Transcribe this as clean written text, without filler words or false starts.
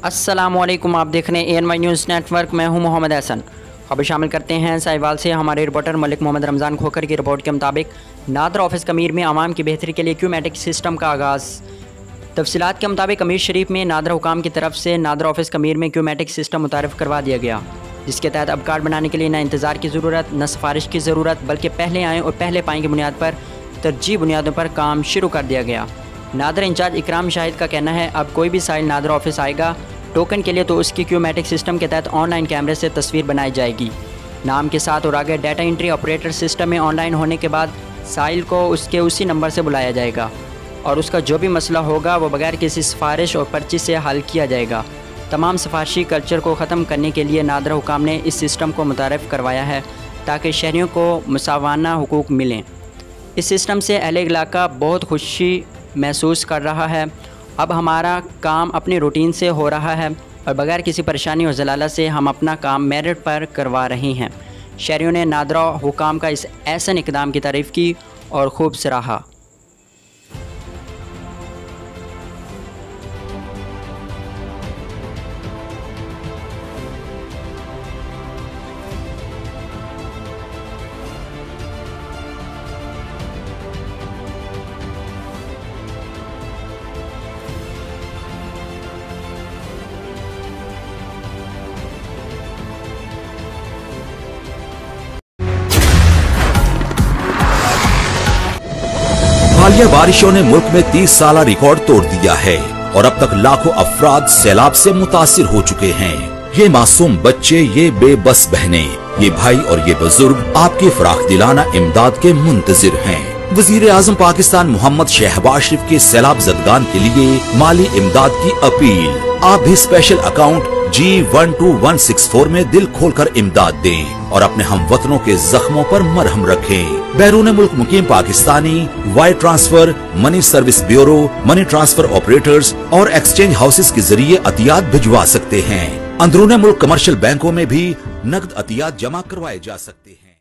अस्सलामुअलैकुम, आप देख रहे हैं ANY न्यूज़ नेटवर्क। मैं हूं मोहम्मद एहसन। खबर शामिल करते हैं साहिवाल से। हमारे रिपोर्टर मलिक मोहम्मद रमज़ान खोखर की रिपोर्ट के मुताबिक नादरा ऑफिस कमीर में आवाम की बेहतरी के लिए क्यूमेटिक सिस्टम का आगाज़। तफसीलात के मुताबिक अमीर शरीफ में नादरा हुकाम की तरफ से नादरा ऑफिस कमीर में क्यूमेटिक सिस्टम मुतारिफ़ करवा दिया गया, जिसके तहत अब कार्ड बनाने के लिए न इंतज़ार की ज़रूरत न सिफारिश की ज़रूरत, बल्कि पहले आएँ और पहले पाएँ की बुनियाद पर तरजीह बुनियादों पर काम शुरू कर दिया गया। नादरा इंचार्ज इकराम शाहिद का कहना है, अब कोई भी साइल नादरा ऑफिस आएगा टोकन के लिए तो उसकी क्यूमेटिक सिस्टम के तहत ऑनलाइन कैमरे से तस्वीर बनाई जाएगी, नाम के साथ, और आगे डाटा एंट्री ऑपरेटर सिस्टम में ऑनलाइन होने के बाद साइल को उसके उसी नंबर से बुलाया जाएगा और उसका जो भी मसला होगा वो बगैर किसी सिफारिश और पर्ची से हल किया जाएगा। तमाम सिफारशी कल्चर को ख़त्म करने के लिए नादरा हुकाम ने इस सिस्टम को मुतारिफ़ करवाया है ताकि शहरियों को मुसावाना हुकूक मिलें। इस सिस्टम से अहले इलाका बहुत खुशी महसूस कर रहा है। अब हमारा काम अपनी रूटीन से हो रहा है और बगैर किसी परेशानी और जलाला से हम अपना काम मेरिट पर करवा रहे हैं। शहरियों ने नादरा हुकाम का इस ऐसे इक़दाम की तारीफ़ की और खूब सराहा। हालिया बारिशों ने मुल्क में 30 साला रिकॉर्ड तोड़ दिया है और अब तक लाखों अफराद सैलाब से मुतासिर हो चुके हैं। ये मासूम बच्चे, ये बेबस बहनें, ये भाई और ये बुजुर्ग आपकी फराख दिलाना इमदाद के मुंतजिर हैं। वजीर आजम पाकिस्तान मोहम्मद शहबाज शरीफ के सैलाब ज़दगान के लिए माली इमदाद की अपील। आप भी स्पेशल अकाउंट G12164 में दिल खोलकर इमदाद दें और अपने हमवतनों के जख्मों पर मरहम रखें। बैरून मुल्क मुकीम Pakistani wire transfer, money service bureau, money transfer operators और एक्सचेंज हाउसेस के जरिए अतियात भिजवा सकते हैं। अंदरूनी मुल्क कमर्शियल बैंकों में भी नकद अतियात जमा करवाए जा सकते हैं।